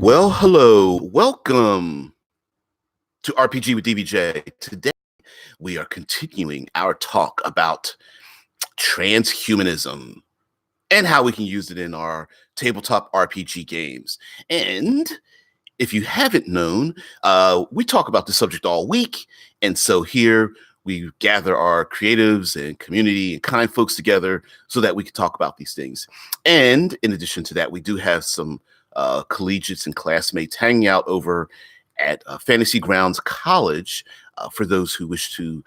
Well, hello. Welcome to RPG with DBJ. Today, we are continuing our talk about transhumanism and how we can use it in our tabletop RPG games. And if you haven't known, we talk about this subject all week. And so here we gather our creatives and community and kind folks together so that we can talk about these things. And in addition to that, we do have some collegiates and classmates hanging out over at Fantasy Grounds College for those who wish to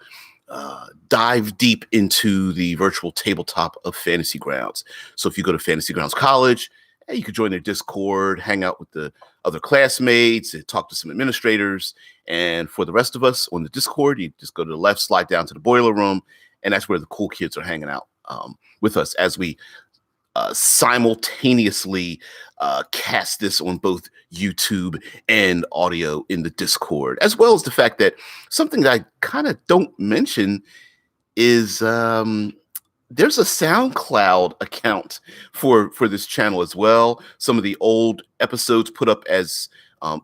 dive deep into the virtual tabletop of Fantasy Grounds. So if you go to Fantasy Grounds College, you could join their Discord, hang out with the other classmates, and talk to some administrators. And for the rest of us on the Discord, you just go to the left, slide down to the boiler room, and that's where the cool kids are hanging out with us as we simultaneously cast this on both YouTube and audio in the Discord, as well as the fact that something that I kind of don't mention is there's a SoundCloud account for this channel as well. Some of the old episodes put up as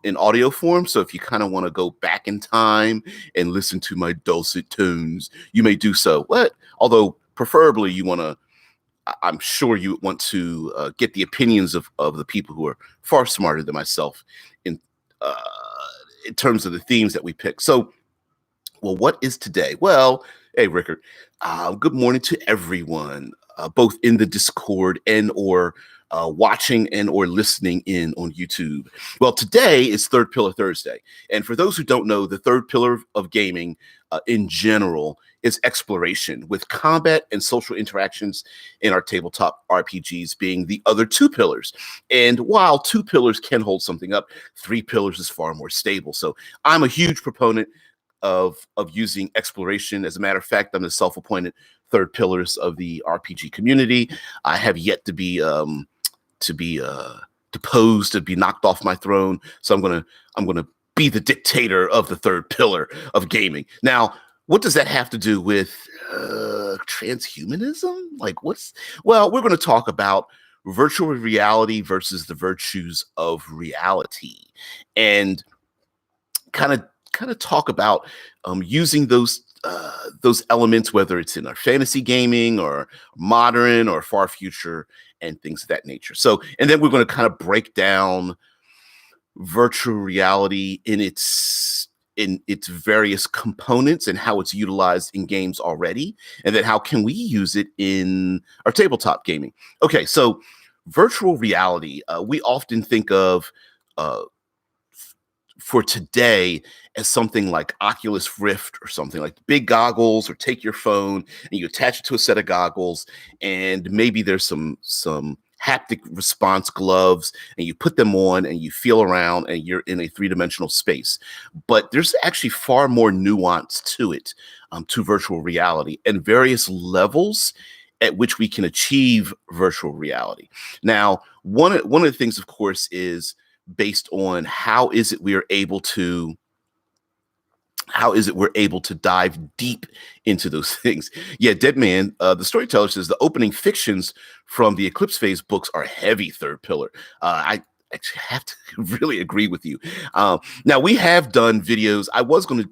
in audio form. So if you kind of want to go back in time and listen to my dulcet tones, you may do so. Although preferably you want to, I'm sure you want to get the opinions of the people who are far smarter than myself in terms of the themes that we pick. So, well, what is today? Well, hey, Rickard, good morning to everyone, both in the Discord and or watching and or listening in on YouTube. Well, today is Third Pillar Thursday. And for those who don't know, the third pillar of gaming in general is exploration, with combat and social interactions in our tabletop RPGs being the other two pillars. And while two pillars can hold something up, three pillars is far more stable. So I'm a huge proponent of using exploration. As a matter of fact, I'm the self-appointed third pillars of the RPG community. I have yet to be deposed, to be knocked off my throne. So I'm gonna be the dictator of the third pillar of gaming. Now, what does that have to do with transhumanism? Well, we're going to talk about virtual reality versus the virtues of reality, and kind of talk about using those elements, whether it's in our fantasy gaming or modern or far future and things of that nature. So, and then we're going to kind of break down virtual reality in its various components and how it's utilized in games already, and then how can we use it in our tabletop gaming. Okay, so virtual reality, we often think of for today as something like Oculus Rift or something like big goggles, or take your phone and you attach it to a set of goggles, and maybe there's some haptic response gloves, and you put them on and you feel around and you're in a three-dimensional space. But there's actually far more nuance to it, to virtual reality, and various levels at which we can achieve virtual reality. Now, one of the things, of course, is based on how is it we're able to dive deep into those things. Yeah, Deadman, the storyteller, says the opening fictions from the Eclipse Phase books are heavy third pillar. I actually have to really agree with you. Now, we have done videos. I was going to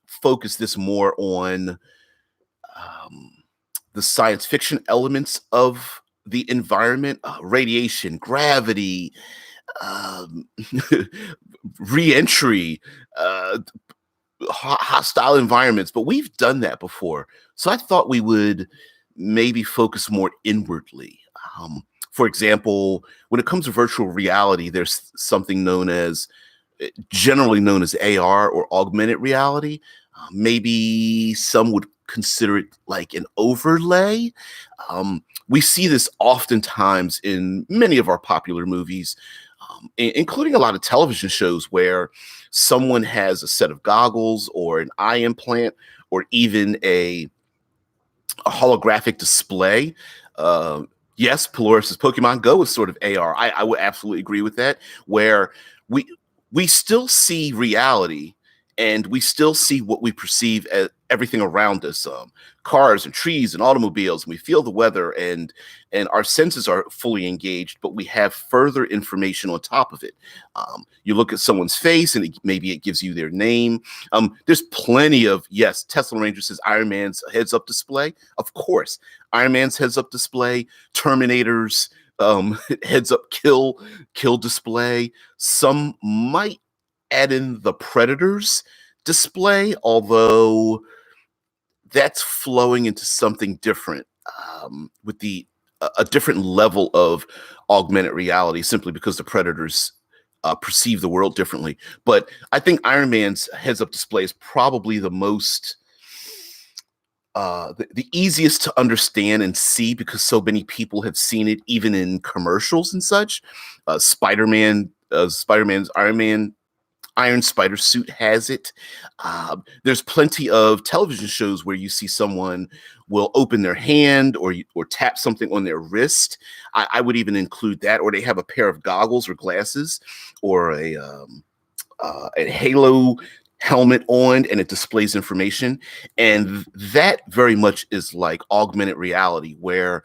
focus this more on the science fiction elements of the environment, radiation, gravity, re-entry, hostile environments, but we've done that before. So I thought we would maybe focus more inwardly. For example, when it comes to virtual reality, there's something generally known as AR, or augmented reality. Maybe some would consider it like an overlay. We see this oftentimes in many of our popular movies, including a lot of television shows, where someone has a set of goggles or an eye implant or even a holographic display. Yes, Pillar-ist Pokemon Go is sort of AR. I would absolutely agree with that, where we still see reality and we still see what we perceive everything around us, cars and trees and automobiles, and we feel the weather, and our senses are fully engaged, but we have further information on top of it. You look at someone's face, and maybe it gives you their name. There's plenty of, yes, Tesla Ranger says Iron Man's heads-up display. Of course, Iron Man's heads-up display, Terminator's heads-up kill display. Some might add in the Predator's display, although that's flowing into something different, with a different level of augmented reality, simply because the Predators perceive the world differently. But I think Iron Man's heads-up display is probably the most the easiest to understand and see, because so many people have seen it, even in commercials and such. Spider-Man's Iron Spider suit has it. There's plenty of television shows where you see someone will open their hand, or tap something on their wrist. I would even include that, or they have a pair of goggles or glasses, or a Halo helmet on, and it displays information. And that very much is like augmented reality, where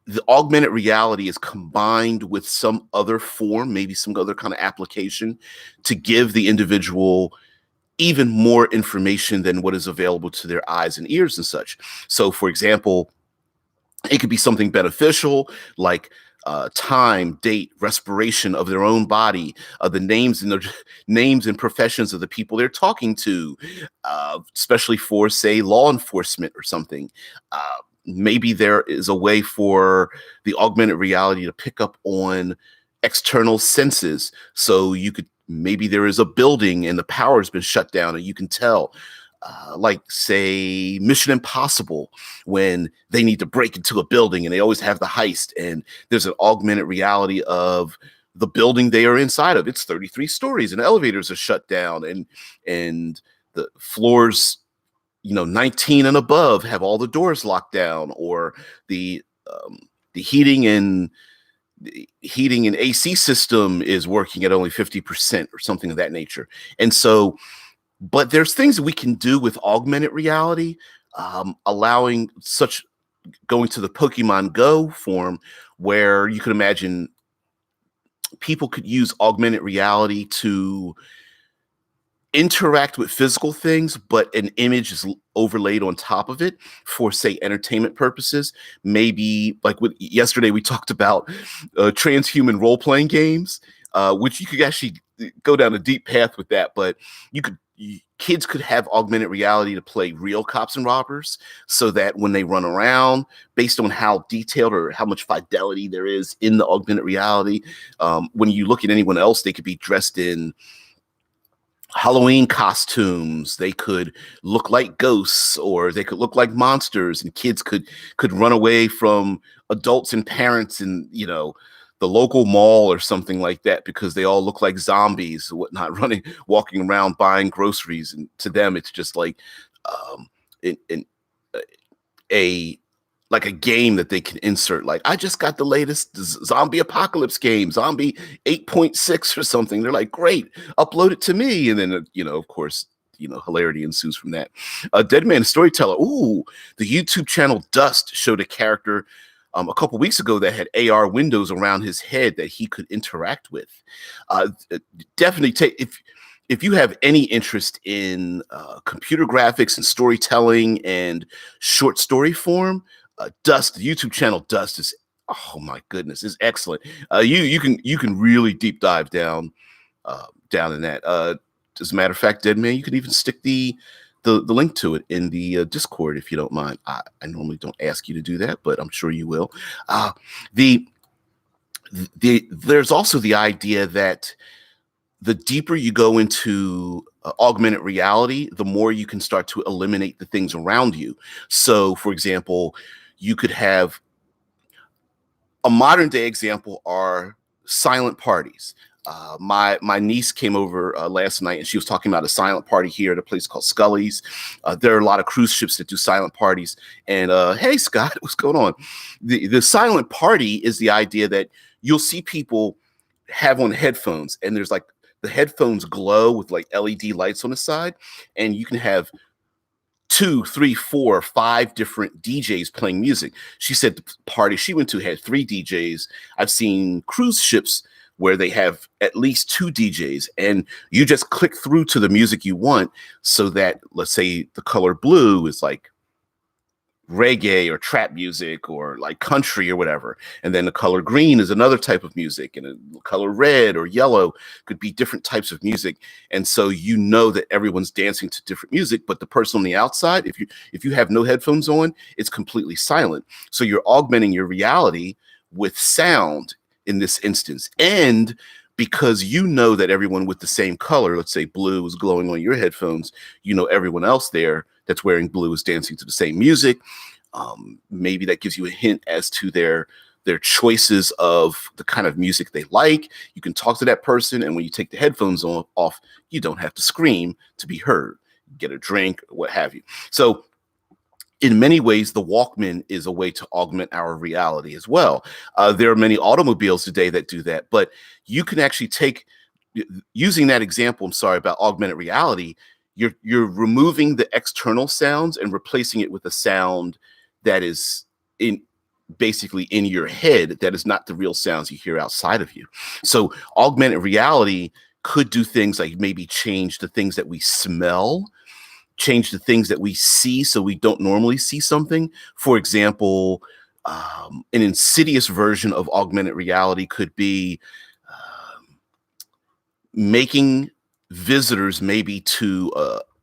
the augmented reality is combined with some other form, maybe some other kind of application, to give the individual even more information than what is available to their eyes and ears and such. So, for example, it could be something beneficial, like time, date, respiration of their own body, the names and professions of the people they're talking to, especially for, say, law enforcement or something. Maybe there is a way for the augmented reality to pick up on external senses. So maybe there is a building and the power has been shut down, and you can tell, like, say, Mission Impossible, when they need to break into a building and they always have the heist, and there's an augmented reality of the building they are inside of. It's 33 stories and elevators are shut down, and the floors, 19 and above have all the doors locked down, or the heating and AC system is working at only 50% or something of that nature. And so, but there's things that we can do with augmented reality, allowing going to the Pokemon Go form, where you could imagine people could use augmented reality to interact with physical things, but an image is overlaid on top of it for, say, entertainment purposes. Maybe like yesterday, we talked about transhuman role-playing games, which you could actually go down a deep path with that. But kids could have augmented reality to play real cops and robbers, so that when they run around, based on how detailed or how much fidelity there is in the augmented reality, when you look at anyone else, they could be dressed in Halloween costumes, they could look like ghosts, or they could look like monsters, and kids could run away from adults and parents in the local mall or something like that, because they all look like zombies or whatnot, walking around buying groceries, and to them it's just like in a like a game that they can insert. Like, I just got the latest zombie apocalypse game, Zombie 8.6 or something. They're like, great, upload it to me. And then, of course, hilarity ensues from that. Dead Man Storyteller. Ooh, the YouTube channel Dust showed a character a couple weeks ago that had AR windows around his head that he could interact with. Definitely if you have any interest in computer graphics and storytelling and short story form, Dust, the YouTube channel Dust, is, oh my goodness, is excellent. You can really deep dive down in that. As a matter of fact, Dead Man, you can even stick the link to it in the Discord if you don't mind. I normally don't ask you to do that, but I'm sure you will. There's also the idea that the deeper you go into augmented reality, the more you can start to eliminate the things around you. So, for example, you could have a modern day example are silent parties. My niece came over last night, and she was talking about a silent party here at a place called Scully's. There are a lot of cruise ships that do silent parties. And hey, Scott, what's going on? The silent party is the idea that you'll see people have on headphones, and there's like the headphones glow with like LED lights on the side, and you can have two, three, four, five different DJs playing music. She said the party she went to had three DJs. I've seen cruise ships where they have at least two DJs, and you just click through to the music you want, so that, let's say, the color blue is like reggae or trap music or like country or whatever. And then the color green is another type of music, and the color red or yellow could be different types of music. And so you know that everyone's dancing to different music, but the person on the outside, if you have no headphones on, it's completely silent. So you're augmenting your reality with sound in this instance. And because you know that everyone with the same color, let's say blue, is glowing on your headphones, you know everyone else there that's wearing blue is dancing to the same music. Maybe that gives you a hint as to their choices of the kind of music they like. You can talk to that person, and when you take the headphones off, you don't have to scream to be heard. Get a drink, what have you. So in many ways, the Walkman is a way to augment our reality as well. There are many automobiles today that do that, but you can actually take, using that example, I'm sorry, about augmented reality, you're removing the external sounds and replacing it with a sound that is basically in your head, that is not the real sounds you hear outside of you. So augmented reality could do things like maybe change the things that we smell, change the things that we see so we don't normally see something. For example, an insidious version of augmented reality could be making visitors maybe to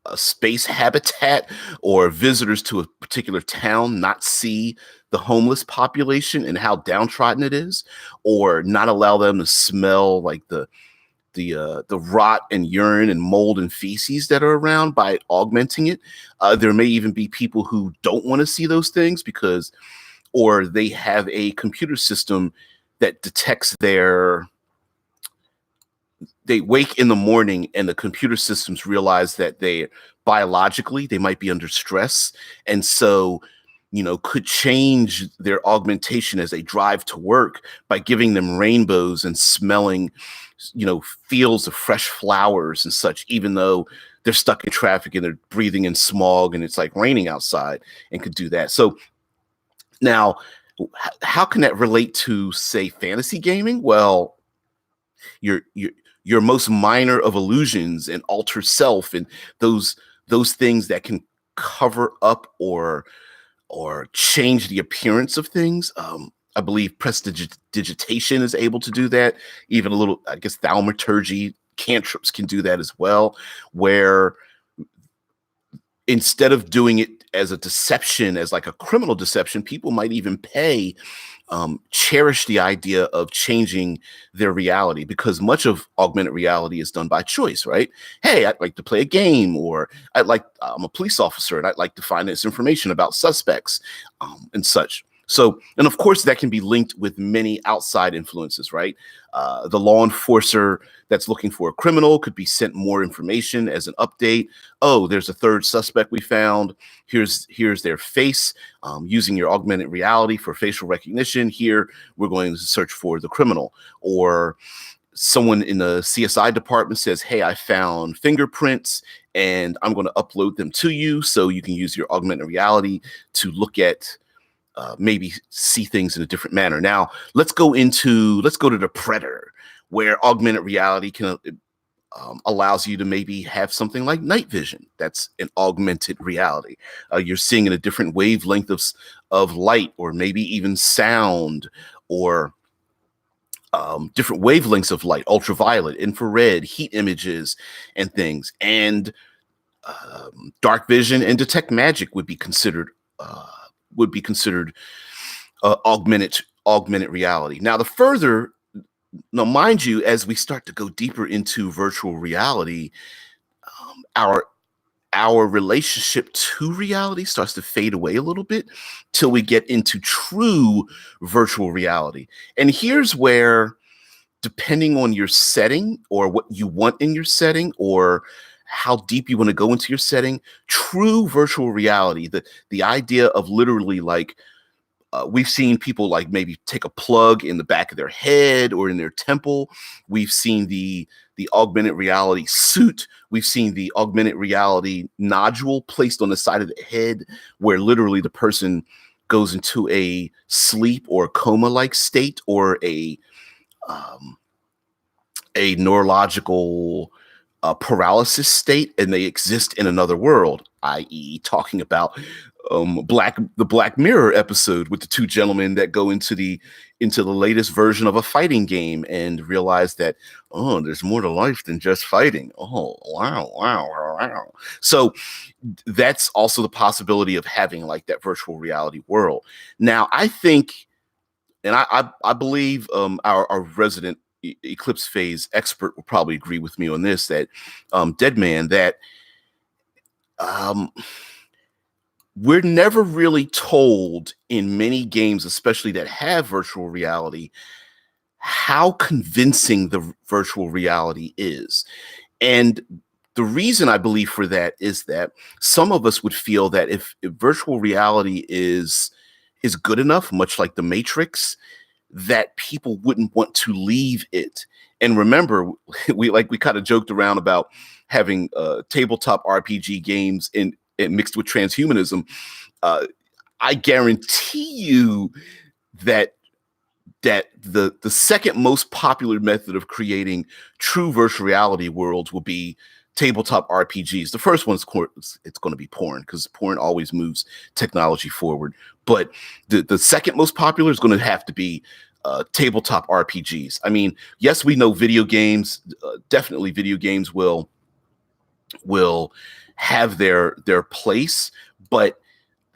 a space habitat, or visitors to a particular town not see the homeless population and how downtrodden it is, or not allow them to smell like the rot and urine and mold and feces that are around by augmenting it. There may even be people who don't want to see those things because, or they have a computer system that detects they wake in the morning and the computer systems realize that they biologically, they might be under stress. And so, could change their augmentation as they drive to work by giving them rainbows and smelling, fields of fresh flowers and such, even though they're stuck in traffic and they're breathing in smog and it's like raining outside, and could do that. So now, how can that relate to, say, fantasy gaming? Well, your most minor of illusions and alter self and those things that can cover up or change the appearance of things. I believe prestidigitation is able to do that. Even a little, I guess, thaumaturgy cantrips can do that as well, where instead of doing it as a deception, as like a criminal deception, people might even cherish the idea of changing their reality, because much of augmented reality is done by choice, right? Hey, I'd like to play a game, or I'm a police officer and I'd like to find this information about suspects, and such. So, and of course, that can be linked with many outside influences, right? The law enforcer that's looking for a criminal could be sent more information as an update. Oh, there's a third suspect we found. Here's their face, using your augmented reality for facial recognition. Here, we're going to search for the criminal. Or someone in the CSI department says, hey, I found fingerprints and I'm going to upload them to you so you can use your augmented reality to look at, maybe see things in a different manner. Now, let's go to the Predator, where augmented reality can allows you to maybe have something like night vision. That's an augmented reality. You're seeing in a different wavelength of light, or maybe even sound, or different wavelengths of light, ultraviolet, infrared, heat images, and things. And dark vision and detect magic would be considered augmented reality. Now, mind you, as we start to go deeper into virtual reality, our relationship to reality starts to fade away a little bit till we get into true virtual reality. And here's where, depending on your setting or what you want in your setting, or how deep you want to go into your setting, true virtual reality, the idea of literally like We've seen people like maybe take a plug in the back of their head or in their temple. We've seen the augmented reality suit. We've seen the augmented reality nodule placed on the side of the head, where literally the person goes into a sleep or coma-like state, or um, a neurological paralysis state, and they exist in another world, i.e., talking about the Black Mirror episode with the two gentlemen that go into the latest version of a fighting game and realize that, oh, there's more to life than just fighting. Oh, wow, wow, wow. So that's also the possibility of having like that virtual reality world. Now, I think, and I believe our resident eclipse phase expert will probably agree with me on this, that Dead Man, that um, we're never really told in many games, especially that have virtual reality, how convincing the virtual reality is. And the reason I believe for that is that some of us would feel that if virtual reality is good enough, much like the Matrix, that people wouldn't want to leave it. And remember, we kind of joked around about having tabletop RPG games in mixed with transhumanism. Uh, I guarantee you that the second most popular method of creating true virtual reality worlds will be tabletop RPGs. The first one's it's going to be porn, because porn always moves technology forward. But the second most popular is going to have to be tabletop RPGs. I mean, yes, we know video games. Definitely, video games will have their place, but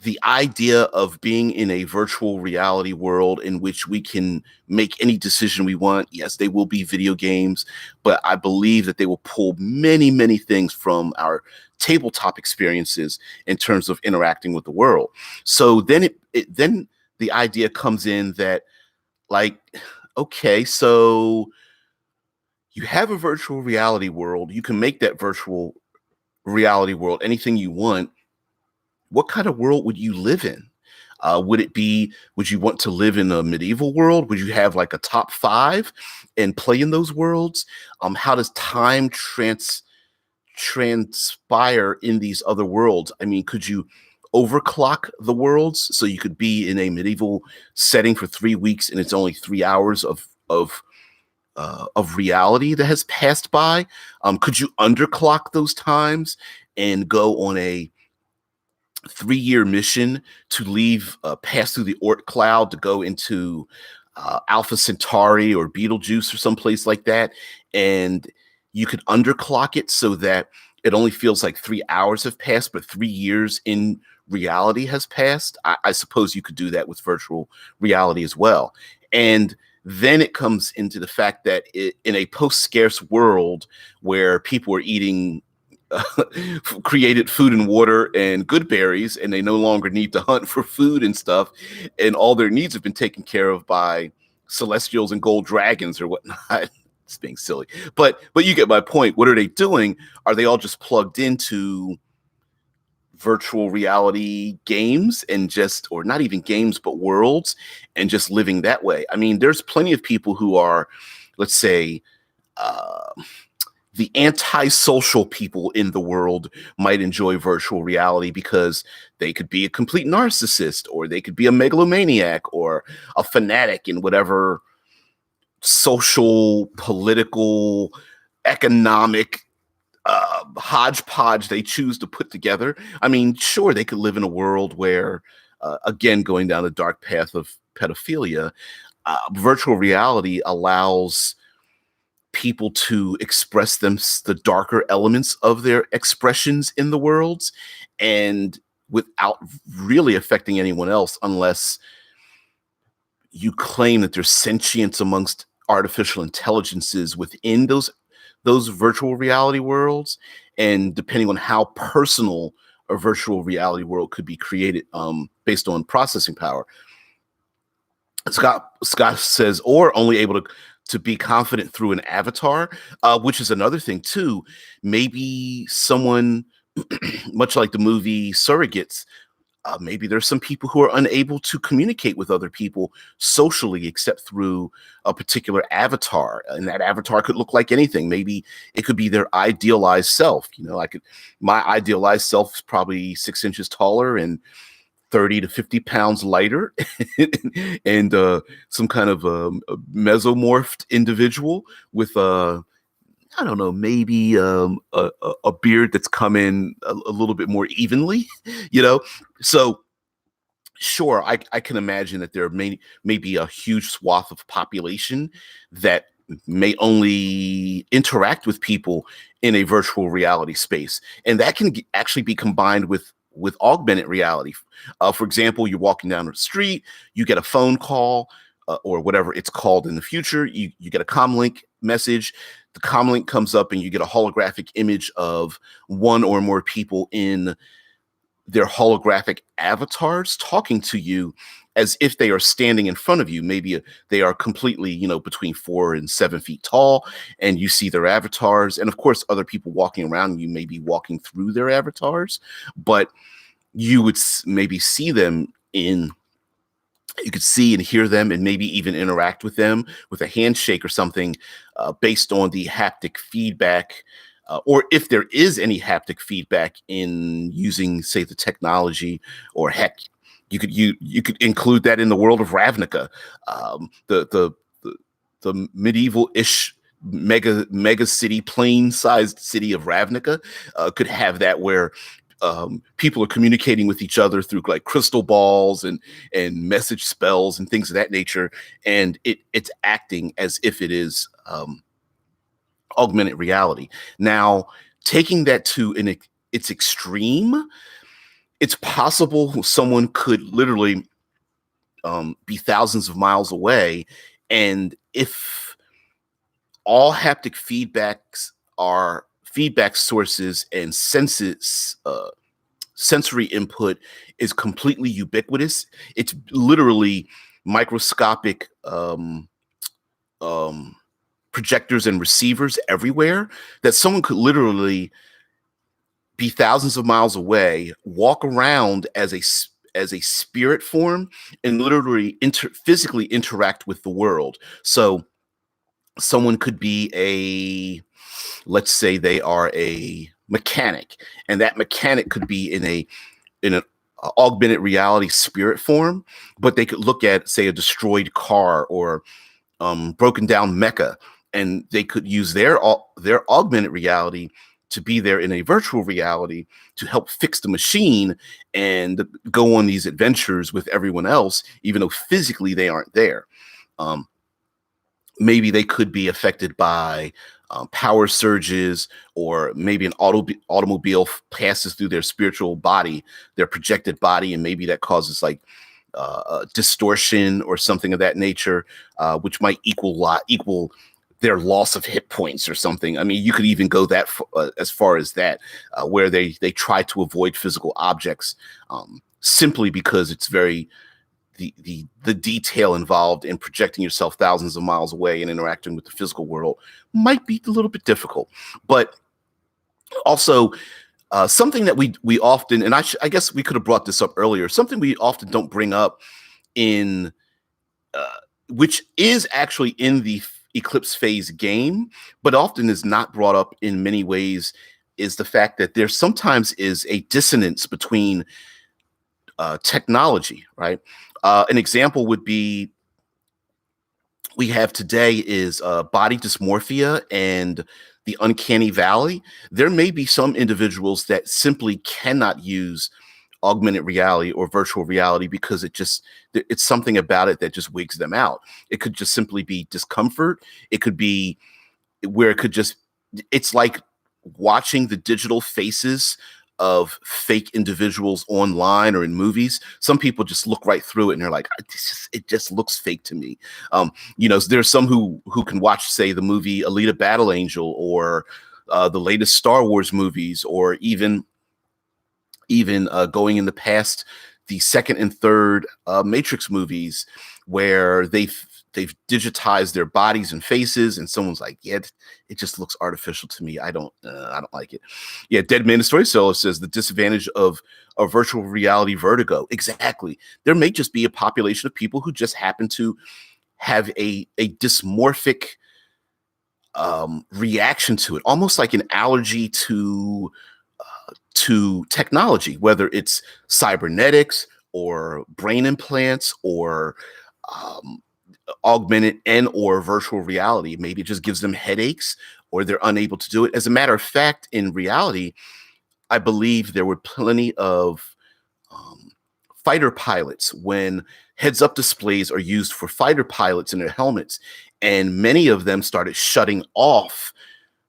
the idea of being in a virtual reality world in which we can make any decision we want. Yes, they will be video games, but I believe that they will pull many, many things from our tabletop experiences in terms of interacting with the world. So then the idea comes in that, like, okay, so you have a virtual reality world. You can make that virtual reality world anything you want. What kind of world would you live in? Would you want to live in a medieval world? Would you have like a top five and play in those worlds? How does time transpire in these other worlds? I mean, could you overclock the worlds so you could be in a medieval setting for 3 weeks and it's only 3 hours of reality that has passed by? Could you underclock those times and go on a 3-year mission to leave, pass through the Oort cloud to go into Alpha Centauri or Betelgeuse or someplace like that, and you could underclock it so that it only feels like 3 hours have passed, but 3 years in reality has passed? I suppose you could do that with virtual reality as well. And then it comes into the fact that in a post-scarce world where people are eating created food and water and good berries, and they no longer need to hunt for food and stuff, and all their needs have been taken care of by celestials and gold dragons or whatnot. It's being silly, but you get my point. What are they doing? Are they all just plugged into virtual reality games and just, or not even games, but worlds, and just living that way? I mean, there's plenty of people who are, let's say, uh, the antisocial people in the world might enjoy virtual reality because they could be a complete narcissist, or they could be a megalomaniac, or a fanatic in whatever social, political, economic hodgepodge they choose to put together. I mean, sure, they could live in a world where, again, going down the dark path of pedophilia, virtual reality allows people to express the darker elements of their expressions in the worlds, and without really affecting anyone else, unless you claim that there's sentience amongst artificial intelligences within those virtual reality worlds. And depending on how personal a virtual reality world could be created, based on processing power. Scott says, or only able to be confident through an avatar, which is another thing too. Maybe someone, much like the movie Surrogates, Maybe there's some people who are unable to communicate with other people socially except through a particular avatar, and that avatar could look like anything. Maybe it could be their idealized self. My idealized self is probably 6 inches taller and 30 to 50 pounds lighter, and some kind of a mesomorphed individual with I don't know, maybe a beard that's come in a little bit more evenly, you know. So sure, I can imagine that there may be a huge swath of population that may only interact with people in a virtual reality space, and that can actually be combined with augmented reality. For example, you're walking down the street, you get a phone call, or whatever it's called in the future. You get a comlink message. The comlink comes up, and you get a holographic image of one or more people in their holographic avatars talking to you as if they are standing in front of you. Maybe they are completely, between 4 and 7 feet tall, and you see their avatars. And of course, other people walking around you may be walking through their avatars, but you would maybe see them you could see and hear them and maybe even interact with them with a handshake or something, based on the haptic feedback, or if there is any haptic feedback in using, say, the technology, or heck, you could include that in the world of Ravnica, the medieval-ish mega city, plane-sized city of Ravnica, could have that where people are communicating with each other through like crystal balls and message spells and things of that nature, and it's acting as if it is augmented reality. Now, taking that to its extreme, it's possible someone could literally be thousands of miles away, and if all haptic feedbacks are feedback sources and senses, sensory input is completely ubiquitous. It's literally microscopic projectors and receivers everywhere, that someone could literally be thousands of miles away, walk around as a spirit form, and literally physically interact with the world. So someone could be let's say they are a mechanic, and that mechanic could be in an augmented reality spirit form, but they could look at, say, a destroyed car or broken down mecha, and they could use their augmented reality to be there in a virtual reality to help fix the machine and go on these adventures with everyone else, even though physically they aren't there. Maybe they could be affected by power surges, or maybe an automobile passes through their spiritual body, their projected body, and maybe that causes like distortion or something of that nature, which might equal their loss of hit points or something. I mean, you could even go that as far as that, where they try to avoid physical objects, simply because it's very the detail involved in projecting yourself thousands of miles away and interacting with the physical world might be a little bit difficult. But also, something that we often, and I guess we could have brought this up earlier, something we often don't bring up in, which is actually in the Eclipse phase game, but often is not brought up in many ways, is the fact that there sometimes is a dissonance between technology, right? An example would be, we have today is body dysmorphia and the uncanny valley. There may be some individuals that simply cannot use augmented reality or virtual reality because it's something about it that just wigs them out. It could just simply be discomfort. It could be where it's like watching the digital faces of fake individuals online or in movies. Some people just look right through it and they're like, it just looks fake to me. There's some who can watch, say, the movie Alita Battle Angel, or the latest Star Wars movies, or even going in the past, the second and third Matrix movies, where they've digitized their bodies and faces, and someone's like, yeah, it just looks artificial to me. I don't like it. Yeah, Dead Man Storyteller says the disadvantage of a virtual reality vertigo. Exactly. There may just be a population of people who just happen to have a dysmorphic reaction to it, almost like an allergy to technology, whether it's cybernetics or brain implants or um, augmented and or virtual reality. Maybe it just gives them headaches or they're unable to do it. As a matter of fact, in reality, I believe there were plenty of um, fighter pilots when heads up displays are used for fighter pilots in their helmets. And many of them started shutting off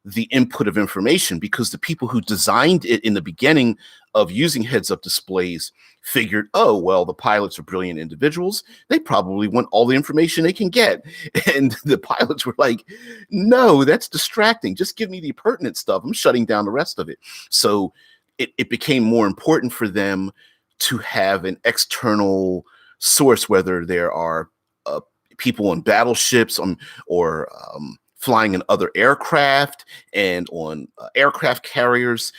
the input of information because the people who designed it in the beginning of using heads up displays figured, oh, well, the pilots are brilliant individuals. They probably want all the information they can get. And the pilots were like, no, that's distracting. Just give me the pertinent stuff. I'm shutting down the rest of it. So it became more important for them to have an external source, whether there are people on battleships or flying in other aircraft and on aircraft carriers,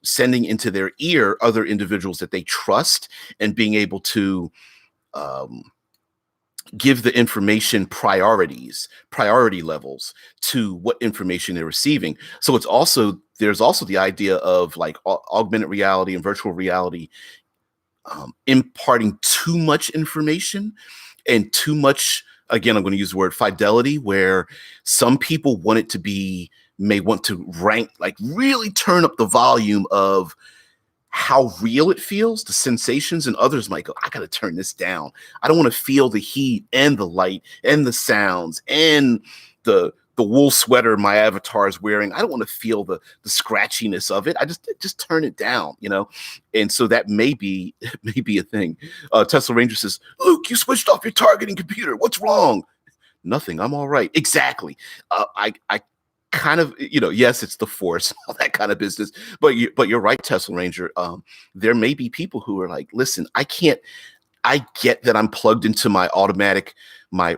sending into their ear other individuals that they trust and being able to um, give the information priority levels to what information they're receiving. So there's also the idea of like augmented reality and virtual reality imparting too much information and too much, again, I'm going to use the word fidelity, where some people may want to rank, like really turn up the volume of how real it feels, the sensations, and others might go, I got to turn this down. I don't want to feel the heat and the light and the sounds and the wool sweater my avatar is wearing. I don't want to feel the scratchiness of it. I just turn it down, you know? And so that may be a thing. Tesla Ranger says, Luke, you switched off your targeting computer. What's wrong? Nothing. I'm all right. Exactly. I kind of, yes, it's the force, all that kind of business. But you're right, Tesla Ranger. There may be people who are like, listen, I get that I'm plugged into my automatic, my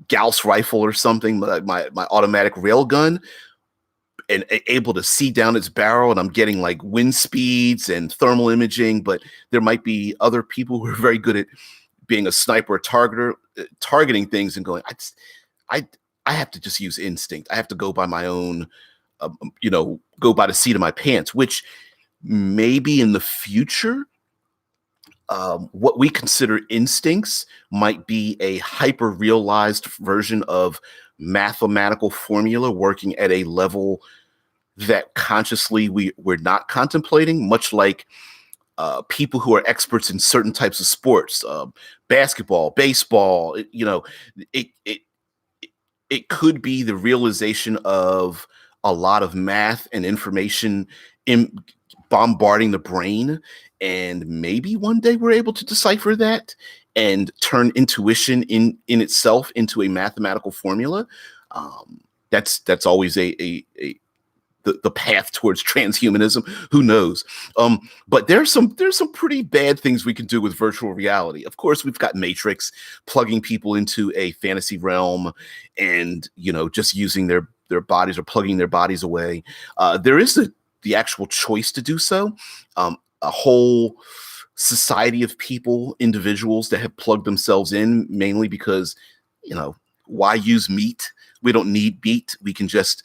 Gauss rifle or something, my automatic rail gun, and able to see down its barrel, and I'm getting like wind speeds and thermal imaging. But there might be other people who are very good at being a sniper or targeter, targeting things and going, I have to just use instinct. I have to go by my own, go by the seat of my pants, which maybe in the future, what we consider instincts might be a hyper realized version of mathematical formula working at a level that consciously we're not contemplating, much like people who are experts in certain types of sports, basketball, baseball. It could be the realization of a lot of math and information in bombarding the brain. And maybe one day we're able to decipher that and turn intuition in itself into a mathematical formula. That's always the path towards transhumanism. Who knows? But there's some pretty bad things we can do with virtual reality. Of course, we've got Matrix, plugging people into a fantasy realm and, just using their bodies or plugging their bodies away. There is the actual choice to do so. A whole society of people, individuals that have plugged themselves in mainly because, why use meat? We don't need meat. We can just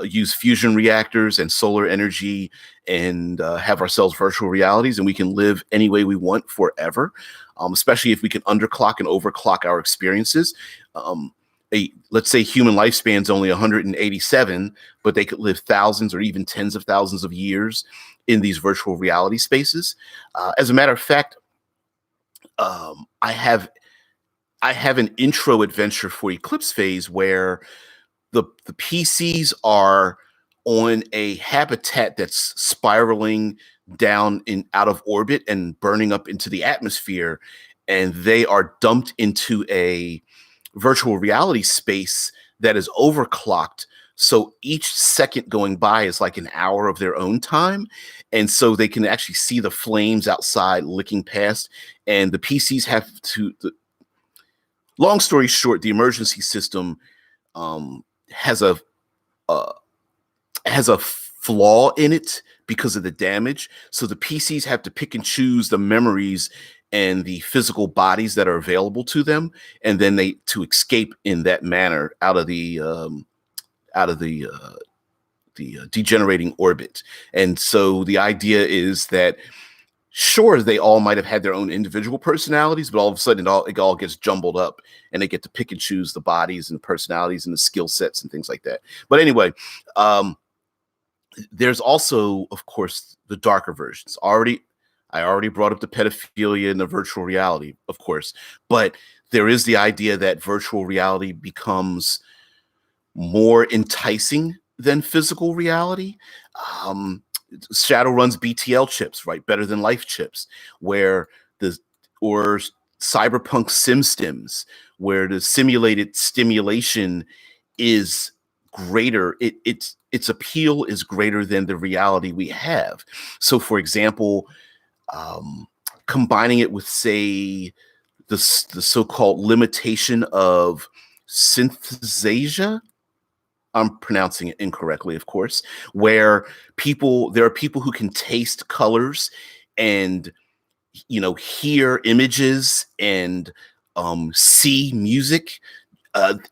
use fusion reactors and solar energy and have ourselves virtual realities, and we can live any way we want forever, especially if we can underclock and overclock our experiences. Let's say human lifespan's only 187, but they could live thousands or even tens of thousands of years in these virtual reality spaces. As a matter of fact, I have an intro adventure for Eclipse Phase where the PCs are on a habitat that's spiraling down out of orbit and burning up into the atmosphere, and they are dumped into a virtual reality space that is overclocked. So each second going by is like an hour of their own time. And so they can actually see the flames outside licking past. And the PCs have to long story short, the emergency system um, has a uh, has a flaw in it because of the damage. So the PCs have to pick and choose the memories and the physical bodies that are available to them, and then they to escape in that manner out of the degenerating orbit. And so the idea is that sure, they all might have had their own individual personalities, but all of a sudden it all gets jumbled up and they get to pick and choose the bodies and personalities and the skill sets and things like that. But anyway, um, there's also, of course, the darker versions. I already brought up the pedophilia and the virtual reality, of course, but there is the idea that virtual reality becomes more enticing than physical reality. Um, Shadowrun's BTL chips, right? Better than life chips, where the or cyberpunk SimStims, where the simulated stimulation is greater. Its appeal is greater than the reality we have. So, for example, um, combining it with, say, the so-called limitation of synthesia. I'm pronouncing it incorrectly, of course, where there are people who can taste colors and, hear images and see music.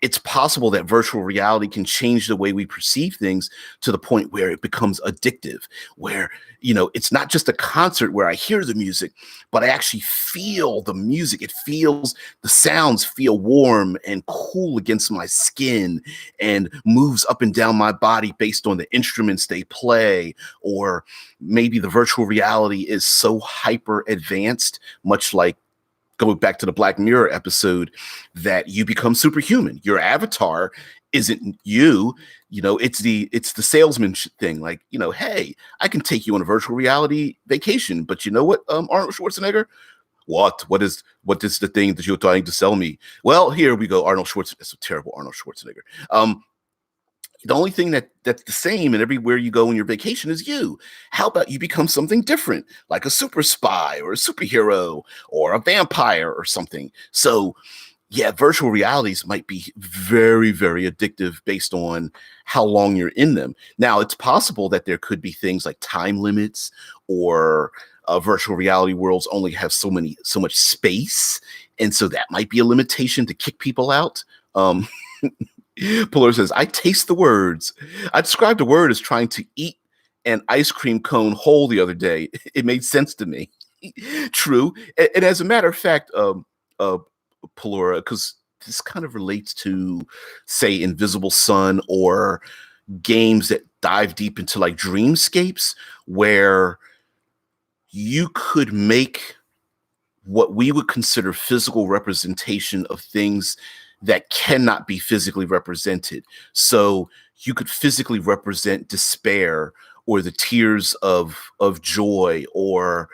It's possible that virtual reality can change the way we perceive things to the point where it becomes addictive, where, it's not just a concert where I hear the music, but I actually feel the music. The sounds feel warm and cool against my skin and moves up and down my body based on the instruments they play. Or maybe the virtual reality is so hyper advanced, much like going back to the Black Mirror episode, that you become superhuman. Your avatar isn't you. It's the salesman thing. Like, hey, I can take you on a virtual reality vacation, but you know what, Arnold Schwarzenegger? What is the thing that you're trying to sell me? Well, here we go, Arnold Schwarzenegger. That's a terrible Arnold Schwarzenegger. The only thing that's the same and everywhere you go on your vacation is you. How about you become something different, like a super spy or a superhero or a vampire or something? So, yeah, virtual realities might be very, very addictive based on how long you're in them. Now, it's possible that there could be things like time limits, or virtual reality worlds only have so much space, and so that might be a limitation to kick people out. Pillar says, I taste the words. I described a word as trying to eat an ice cream cone whole the other day. It made sense to me. True. And as a matter of fact, Palora, because this kind of relates to, say, Invisible Sun or games that dive deep into like dreamscapes, where you could make what we would consider physical representation of things that cannot be physically represented. So you could physically represent despair or the tears of joy, or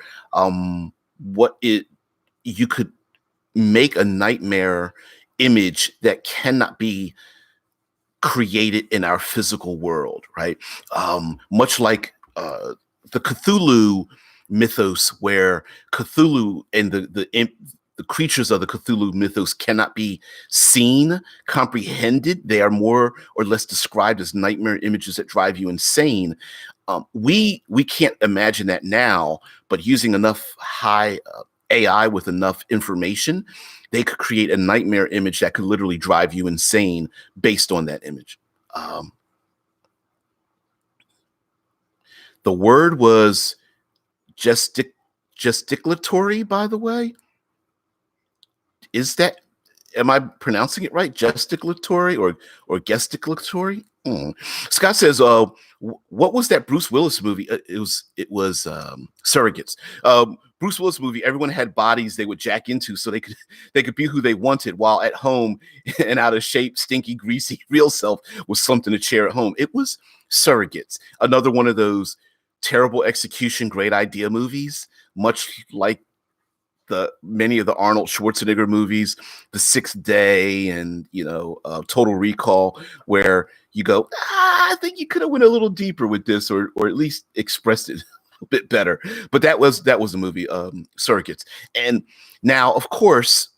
you could make a nightmare image that cannot be created in our physical world, right? Much like the Cthulhu mythos, where Cthulhu and the creatures of the Cthulhu mythos cannot be seen, comprehended. They are more or less described as nightmare images that drive you insane. We can't imagine that now, but using enough high AI with enough information, they could create a nightmare image that could literally drive you insane based on that image. The word was gesticulatory, by the way. Am I pronouncing it right? Gesticulatory or gesticulatory? Scott says, what was that Bruce Willis movie? It was Surrogates. Bruce Willis movie. Everyone had bodies they would jack into so they could be who they wanted, while at home, an out of shape, stinky, greasy real self was something to cheer at home. It was Surrogates. Another one of those terrible execution, great idea movies, much like many of the Arnold Schwarzenegger movies, The Sixth Day and Total Recall, where you go, I think you could have went a little deeper with this, or at least expressed it a bit better. But that was the movie, Surrogates. And now, of course,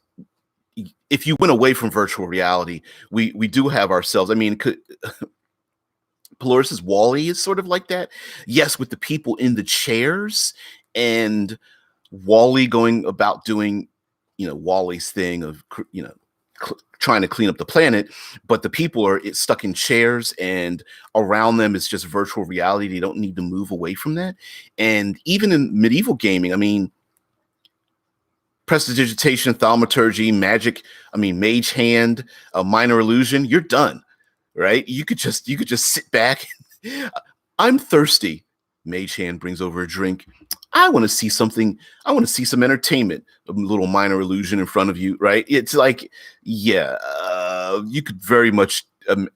if you went away from virtual reality, we do have ourselves. I mean, Polaris's Wally is sort of like that. Yes, with the people in the chairs and Wally going about doing, Wally's thing of, trying to clean up the planet, but the people are stuck in chairs and around them is just virtual reality. They don't need to move away from that. And even in medieval gaming, I mean, prestidigitation, thaumaturgy, magic, I mean, mage hand, a minor illusion, you're done, right? You could just sit back. I'm thirsty. Mage hand brings over a drink. I want to see something. I want to see some entertainment. A little minor illusion in front of you, right? It's like, yeah, you could very much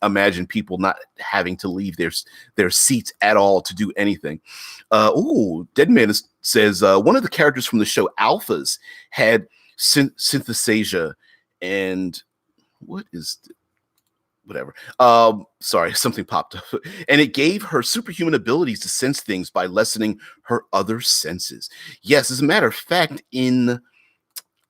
imagine people not having to leave their seats at all to do anything. Deadman says one of the characters from the show Alphas had synthesasia, and what is whatever. Sorry, something popped up. And it gave her superhuman abilities to sense things by lessening her other senses. Yes, as a matter of fact,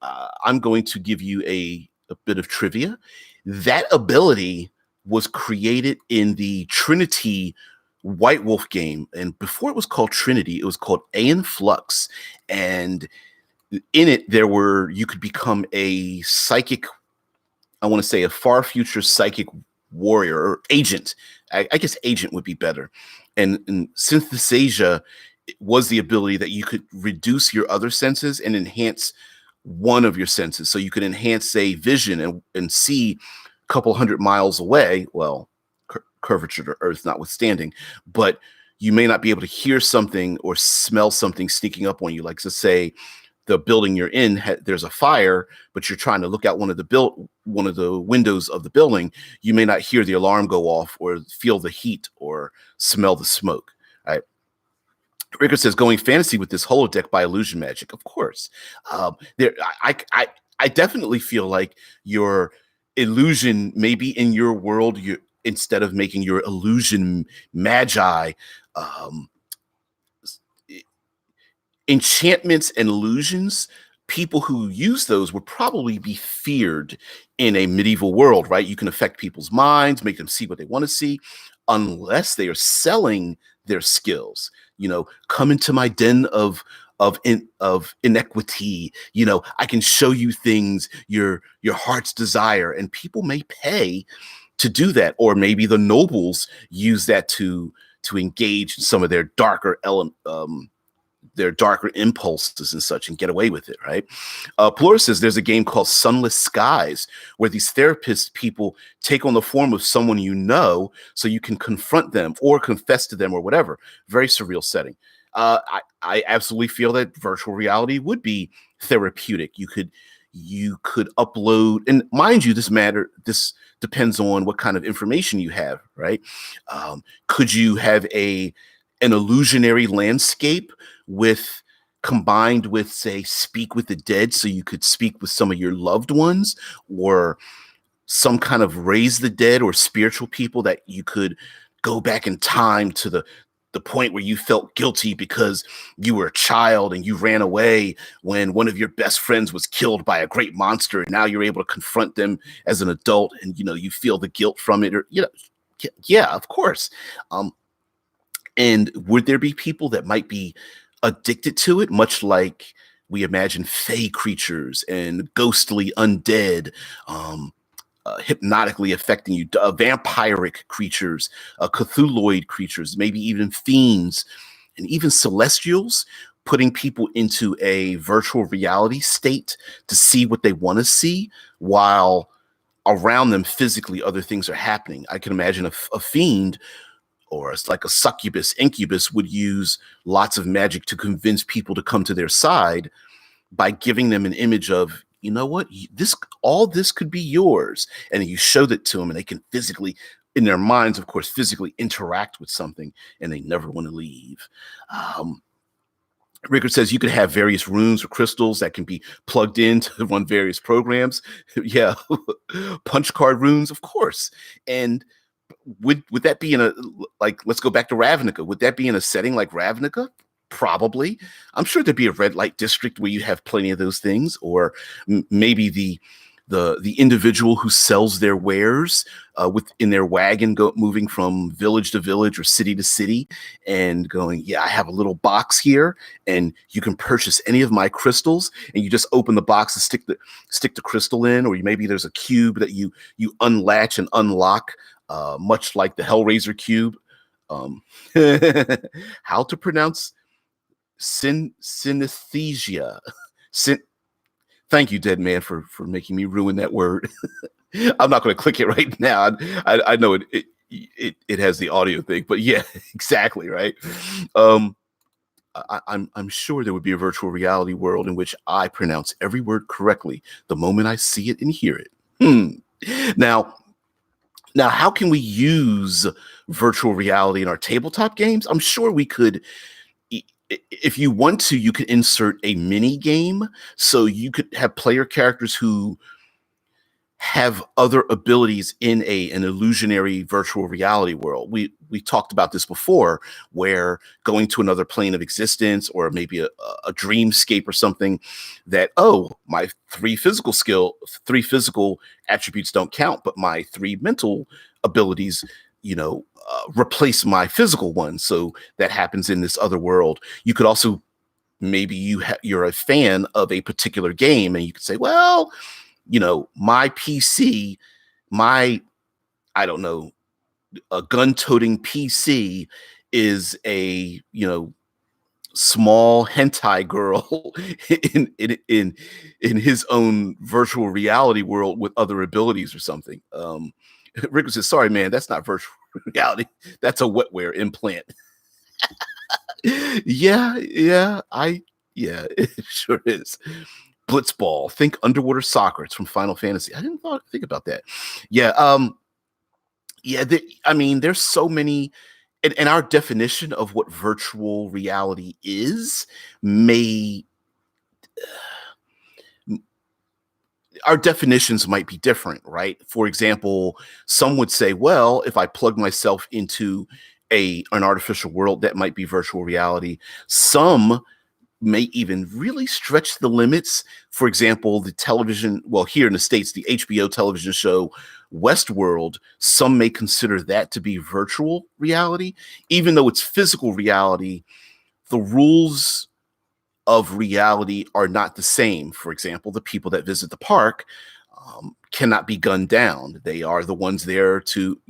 I'm going to give you a bit of trivia. That ability was created in the Trinity White Wolf game. And before it was called Trinity, it was called Aeon Flux. And in it, you could become a psychic, I want to say a far future psychic warrior or agent. I guess agent would be better. And synthesasia was the ability that you could reduce your other senses and enhance one of your senses. So you could enhance, say, vision and see a couple hundred miles away. Well, curvature to Earth notwithstanding, but you may not be able to hear something or smell something sneaking up on you. Like, to say, the building you're in, there's a fire, but you're trying to look out one of the windows of the building. You may not hear the alarm go off or feel the heat or smell the smoke. Right? Ricker says, going fantasy with this holodeck by illusion magic. Of course, I definitely feel like your illusion, maybe in your world, instead of making your illusion magi, enchantments and illusions, people who use those would probably be feared in a medieval world, right? You can affect people's minds, make them see what they want to see, unless they are selling their skills. Come into my den of inequity. I can show you things your heart's desire, and people may pay to do that. Or maybe the nobles use that to engage in some of their darker their darker impulses and such and get away with it, right? Plura says there's a game called Sunless Skies where these therapist people take on the form of someone so you can confront them or confess to them or whatever. Very surreal setting. I absolutely feel that virtual reality would be therapeutic. You could upload, and mind you, this depends on what kind of information you have, right? Could you have an illusionary landscape combined with, say, speak with the dead, so you could speak with some of your loved ones, or some kind of raise the dead or spiritual people that you could go back in time to the point where you felt guilty because you were a child and you ran away when one of your best friends was killed by a great monster, and now you're able to confront them as an adult, and you feel the guilt from it, or yeah, of course. And would there be people that might be addicted to it, much like we imagine fey creatures and ghostly undead, hypnotically affecting you, vampiric creatures, Cthulhuoid creatures, maybe even fiends, and even celestials, putting people into a virtual reality state to see what they want to see, while around them physically other things are happening. I can imagine a fiend, or it's like a succubus, incubus, would use lots of magic to convince people to come to their side by giving them an image of, what, all this could be yours. And you show that to them, and they can physically, in their minds, of course, physically interact with something, and they never want to leave. Rickard says you could have various runes or crystals that can be plugged in to run various programs. Yeah, punch card runes, of course. And would that be let's go back to Ravnica. Would that be in a setting like Ravnica? Probably. I'm sure there'd be a red light district where you have plenty of those things, or maybe the individual who sells their wares in their wagon, moving from village to village or city to city, and going, yeah, I have a little box here, and you can purchase any of my crystals, and you just open the box and stick the crystal in, or maybe there's a cube that you unlatch and unlock, much like the Hellraiser cube. Um, how to pronounce synesthesia? Syn- Thank you, Dead Man, for making me ruin that word. I'm not going to click it right now. I know it has the audio thing, but yeah, exactly right. I'm sure there would be a virtual reality world in which I pronounce every word correctly the moment I see it and hear it. Now, how can we use virtual reality in our tabletop games? I'm sure we could. If you want to, you could insert a mini game, so you could have player characters who have other abilities in an illusionary virtual reality world. We talked about this before, where going to another plane of existence, or maybe a dreamscape or something, that, oh, my three physical attributes don't count, but my three mental abilities, replace my physical one. So that happens in this other world. You could also, maybe you're a fan of a particular game, and you could say, well, my PC, I don't know, a gun-toting PC is a, small hentai girl in his own virtual reality world with other abilities or something. Rick says, sorry, man, that's not virtual reality. That's a wetware implant. Yeah, it sure is. Blitzball. Think underwater soccer. It's from Final Fantasy. I didn't think about that. Yeah. There's so many, and our definition of what virtual reality is our definitions might be different, right? For example, some would say, well, if I plug myself into an artificial world, that might be virtual reality. Some may even really stretch the limits. For example, the television, well, here in the States, the HBO television show Westworld, some may consider that to be virtual reality. Even though it's physical reality, the rules of reality are not the same. For example, the people that visit the park cannot be gunned down. They are the ones there to,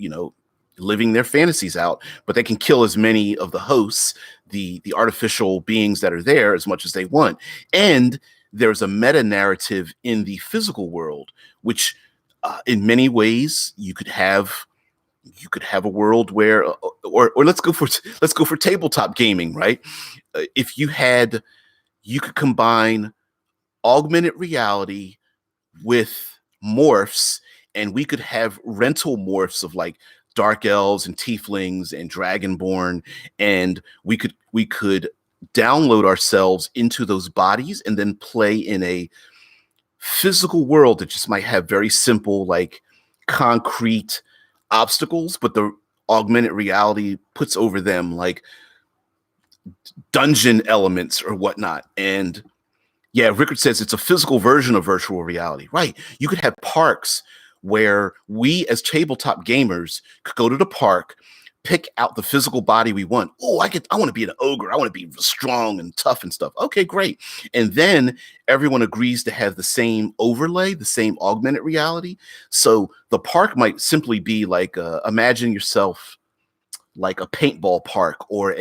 living their fantasies out, but they can kill as many of the hosts, the artificial beings that are there, as much as they want. And there's a meta narrative in the physical world, which in many ways you could have a world where, or let's go for tabletop gaming, right? If you could combine augmented reality with morphs, and we could have rental morphs of like dark elves and tieflings and dragonborn, and we could download ourselves into those bodies and then play in a physical world that just might have very simple, like, concrete obstacles, but the augmented reality puts over them like dungeon elements or whatnot. And yeah, Rickard says it's a physical version of virtual reality, right? You could have parks where we as tabletop gamers could go to the park, pick out the physical body we want. Oh, I want to be an ogre. I want to be strong and tough and stuff. Okay, great. And then everyone agrees to have the same overlay, the same augmented reality. So the park might simply be like, imagine yourself like a paintball park, or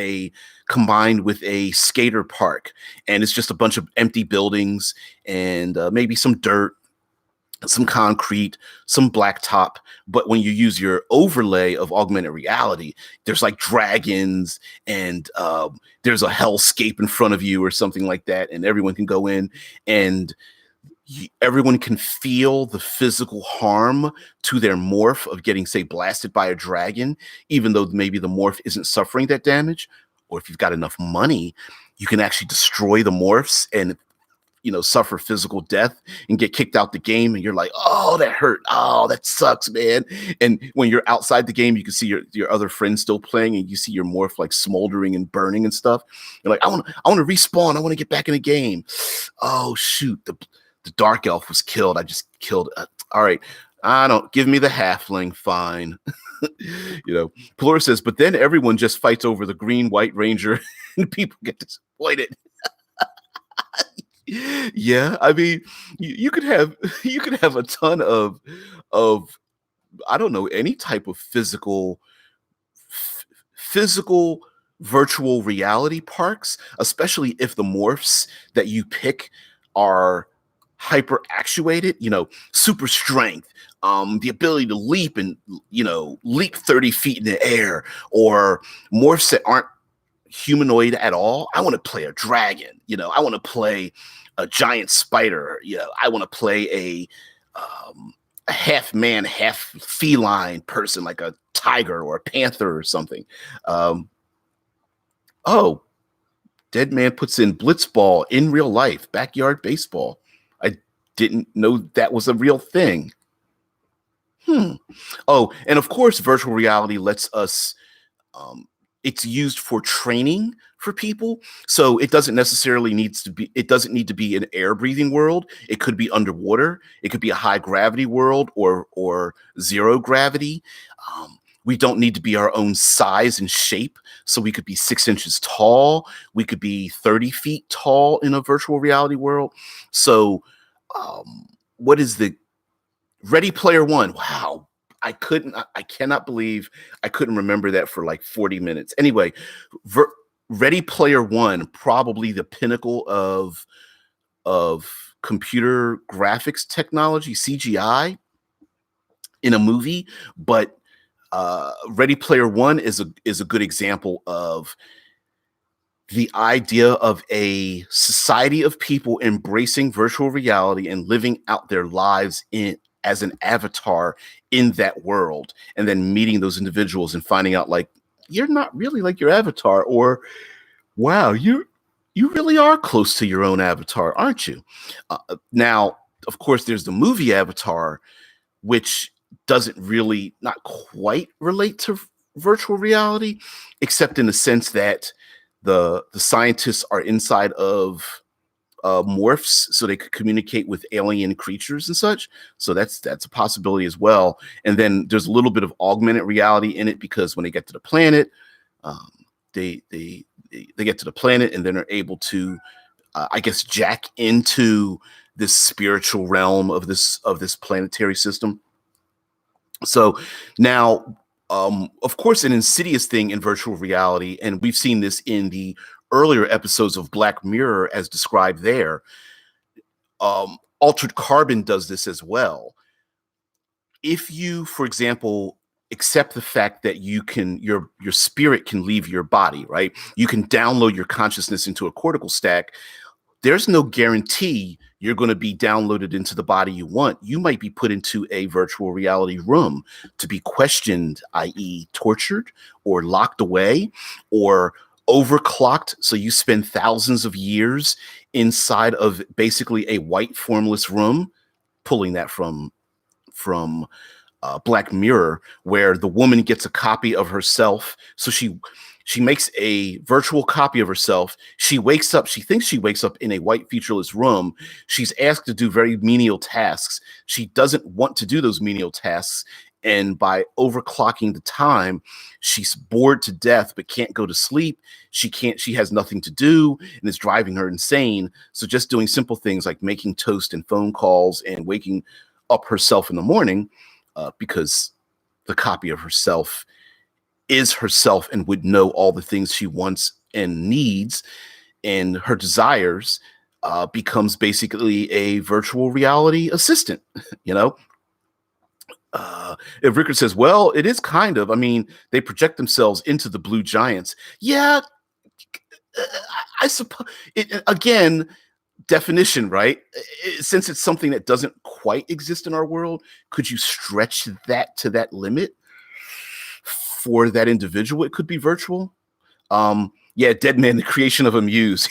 combined with a skater park, and it's just a bunch of empty buildings and maybe some dirt, some concrete, some blacktop. But when you use your overlay of augmented reality, there's like dragons, and there's a hellscape in front of you or something like that, and everyone can go in, and everyone can feel the physical harm to their morph of getting, say, blasted by a dragon, even though maybe the morph isn't suffering that damage. Or if you've got enough money, you can actually destroy the morphs and, suffer physical death and get kicked out the game. And you're like, oh, that hurt. Oh, that sucks, man. And when you're outside the game, you can see your other friends still playing, and you see your morph like smoldering and burning and stuff. You're like, I want to respawn. I want to get back in the game. Oh, shoot. the dark elf was killed. I just killed. All right. I don't give me the halfling. Fine. Pelor says, but then everyone just fights over the green white ranger and people get disappointed. Yeah. I mean, you could have a ton of I don't know, any type of physical virtual reality parks, especially if the morphs that you pick are hyper actuated, super strength, the ability to leap and, leap 30 feet in the air, or morphs that aren't humanoid at all. I want to play a dragon, I want to play a giant spider, I want to play a half man, half feline person, like a tiger or a panther or something. Oh, Dead Man puts in blitzball in real life, backyard baseball. I didn't know that was a real thing. Oh, and of course, virtual reality lets us, it's used for training for people. So it doesn't need to be an air breathing world. It could be underwater. It could be a high gravity world or zero gravity. We don't need to be our own size and shape. So we could be 6 inches tall. We could be 30 feet tall in a virtual reality world. So what is the Ready Player One? Wow. I cannot believe I couldn't remember that for like 40 minutes. Anyway, Ready Player One, probably the pinnacle of computer graphics technology, CGI in a movie, but Ready Player One is a good example of the idea of a society of people embracing virtual reality and living out their lives as an avatar in that world, and then meeting those individuals and finding out like you're not really like your avatar, or wow, you really are close to your own avatar, aren't you? Now, of course, there's the movie Avatar, which doesn't really not quite relate to virtual reality, except in the sense that the scientists are inside of morphs, so they could communicate with alien creatures and such. So that's a possibility as well. And then there's a little bit of augmented reality in it, because when they get to the planet, they get to the planet and then are able to, I guess, jack into this spiritual realm of this planetary system. So now, of course, an insidious thing in virtual reality, and we've seen this in the earlier episodes of Black Mirror as described there. Altered Carbon does this as well. If you, for example, accept the fact that your spirit can leave your body, right? You can download your consciousness into a cortical stack. There's no guarantee you're going to be downloaded into the body you want. You might be put into a virtual reality room to be questioned, i.e. tortured or locked away or overclocked. So you spend thousands of years inside of basically a white formless room, pulling that from Black Mirror, where the woman gets a copy of herself. So she makes a virtual copy of herself. She wakes up. She thinks she wakes up in a white featureless room. She's asked to do very menial tasks. She doesn't want to do those menial tasks. And by overclocking the time, she's bored to death, but can't go to sleep. She has nothing to do, and it's driving her insane. So just doing simple things like making toast and phone calls and waking up herself in the morning, because the copy of herself is herself and would know all the things she wants and needs, and her desires, becomes basically a virtual reality assistant, you know? If Rickard says, well, it is kind of, I mean, they project themselves into the blue giants. Yeah, I suppose, again, definition, right? Since it's something that doesn't quite exist in our world, could you stretch that to that limit for that individual? It could be virtual. Yeah, Dead Man, the creation of a muse.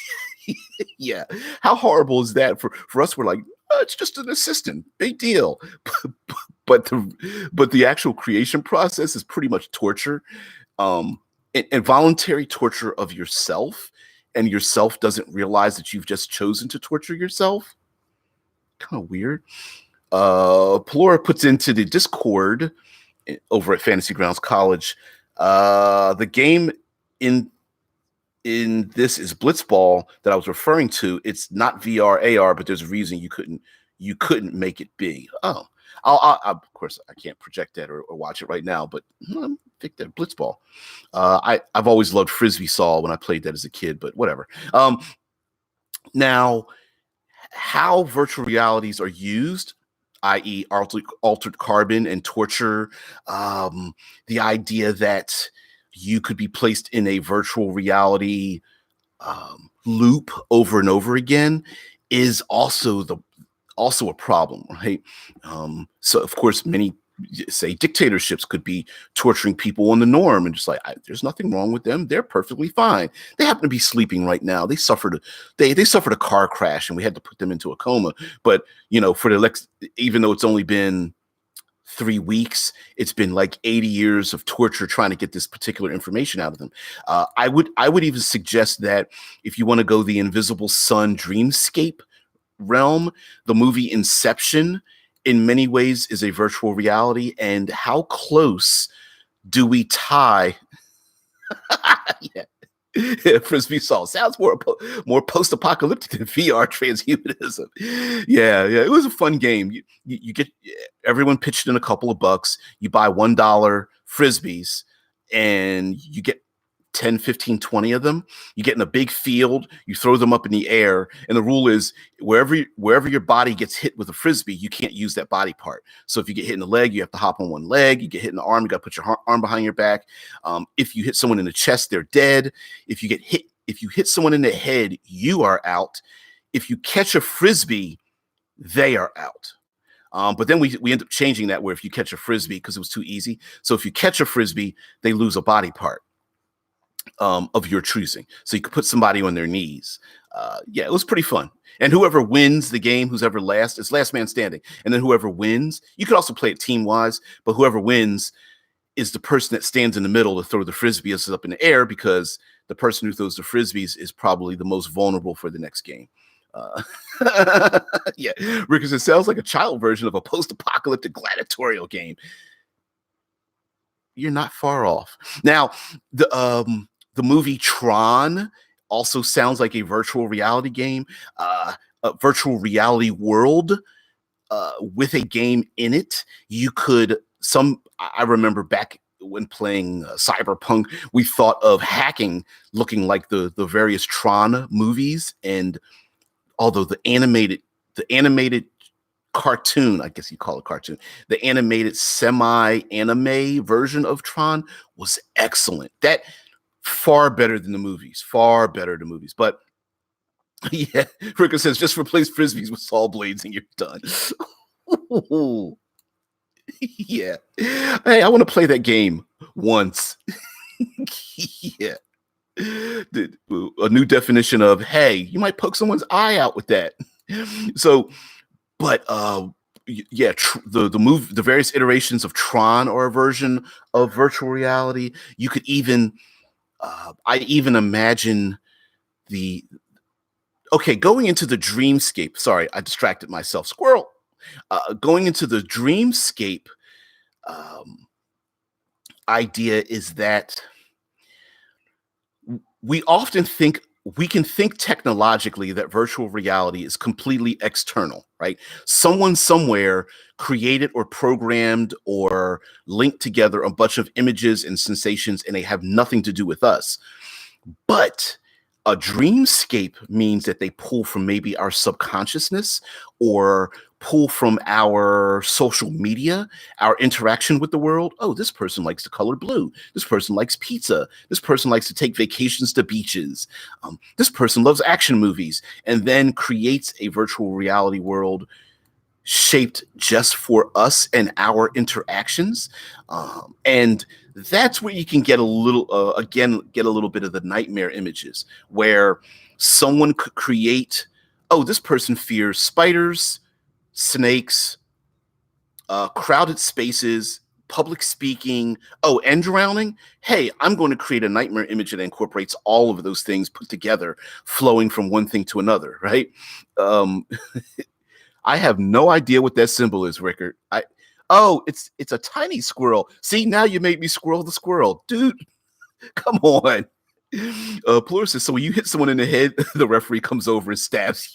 Yeah, how horrible is that for us? We're like, oh, it's just an assistant, big deal. But the actual creation process is pretty much torture, and voluntary torture of yourself, and yourself doesn't realize that you've just chosen to torture yourself. kind of weird. Pelora puts into the Discord over at Fantasy Grounds College. The game in this is Blitzball that I was referring to. It's not VR AR, but there's a reason you couldn't make it big. Oh, of course I can't project that or watch it right now, but I think that Blitzball. I've always loved Frisbee Saw when I played that as a kid, but whatever. Now, how virtual realities are used, i.e., altered carbon and torture, the idea that you could be placed in a virtual reality loop over and over again, is also a problem, right? So, of course, many say dictatorships could be torturing people on the norm and just like, there's nothing wrong with them. They're perfectly fine. They happen to be sleeping right now. They suffered a car crash and we had to put them into a coma. But, even though it's only been 3 weeks, it's been like 80 years of torture trying to get this particular information out of them. I would even suggest that if you want to go the Invisible Sun dreamscape realm, the movie Inception in many ways is a virtual reality. And how close do we tie? Yeah. Frisbee Saw sounds more post-apocalyptic than VR transhumanism. Yeah, it was a fun game. You get everyone pitched in a couple of bucks. You buy $1 frisbees, and you get 10, 15, 20 of them. You get in a big field, you throw them up in the air, and the rule is wherever your body gets hit with a frisbee, you can't use that body part. So if you get hit in the leg, you have to hop on one leg. You get hit in the arm, you got to put your arm behind your back. If you hit someone in the chest, they're dead. If you hit someone in the head, you are out. If you catch a frisbee, they are out. But then we end up changing that where if you catch a frisbee, because it was too easy. So if you catch a frisbee, they lose a body part of your choosing. So you could put somebody on their knees. It was pretty fun. And whoever wins the game, who's ever last, it's last man standing. And then whoever wins, you could also play it team-wise, but whoever wins is the person that stands in the middle to throw the frisbees up in the air, because the person who throws the frisbees is probably the most vulnerable for the next game. Yeah, because it sounds like a child version of a post-apocalyptic gladiatorial game. You're not far off. Now, the movie Tron also sounds like a virtual reality game, a virtual reality world with a game in it. I remember back when playing Cyberpunk, we thought of hacking looking like the various Tron movies. And although the animated cartoon, I guess you call it cartoon, the animated semi-anime version of Tron was excellent. That far better than the movies. But yeah, Ricker says just replace frisbees with saw blades and you're done. Yeah. Hey, I want to play that game once. Yeah. A new definition of, hey, you might poke someone's eye out with that. So, but the various iterations of Tron are a version of virtual reality. You could even I even imagine going into the dreamscape. Sorry, I distracted myself. Squirrel. Going into the dreamscape idea is that we often think we can think technologically that virtual reality is completely external, right? Someone somewhere created or programmed or linked together a bunch of images and sensations, and they have nothing to do with us. But a dreamscape means that they pull from maybe our subconsciousness or pull from our social media, our interaction with the world. Oh, this person likes the color blue. This person likes pizza. This person likes to take vacations to beaches. This person loves action movies, and then creates a virtual reality world shaped just for us and our interactions. And that's where you can get a little bit of the nightmare images, where someone could create, oh, this person fears spiders, snakes, crowded spaces, public speaking, and drowning. Hey, I'm going to create a nightmare image that incorporates all of those things put together, flowing from one thing to another, right? I have no idea what that symbol is, Rickard. Oh, it's a tiny squirrel. See, now you made me squirrel the squirrel, dude. Come on. Plur says, so when you hit someone in the head, the referee comes over and stabs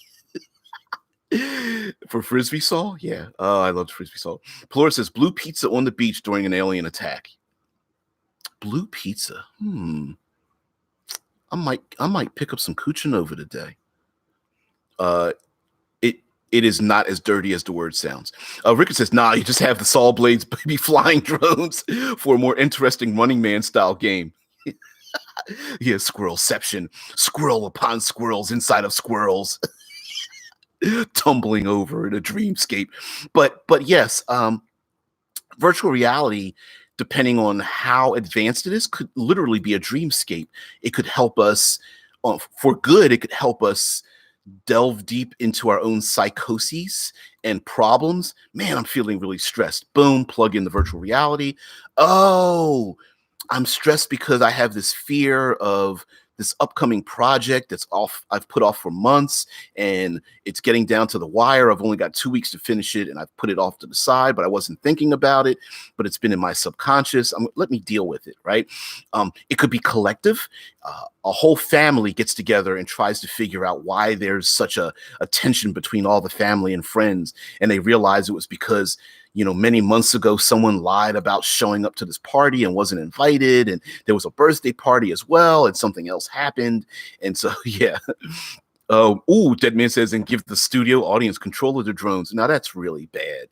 you. For frisbee saw, yeah. Oh, I love frisbee saw. Plur says, blue pizza on the beach during an alien attack. Blue pizza. I might pick up some Kuchinova today. It is not as dirty as the word sounds. Rickard says, nah, you just have the saw blades be flying drones for a more interesting Running Man style game. Yeah, squirrelception. Squirrel upon squirrels inside of squirrels. Tumbling over in a dreamscape. But yes, virtual reality, depending on how advanced it is, could literally be a dreamscape. It could help us, for good, it could help us delve deep into our own psychoses and problems. Man, I'm feeling really stressed. Boom, plug in the virtual reality. Oh, I'm stressed because I have this fear of this upcoming project I've put off for months, and it's getting down to the wire. I've only got 2 weeks to finish it, and I've put it off to the side, but I wasn't thinking about it, but it's been in my subconscious. Let me deal with it, right? It could be collective. A whole family gets together and tries to figure out why there's such a tension between all the family and friends, and they realize it was because many months ago, someone lied about showing up to this party and wasn't invited. And there was a birthday party as well. And something else happened. And so, yeah. Dead Man says, and give the studio audience control of the drones. Now, that's really bad.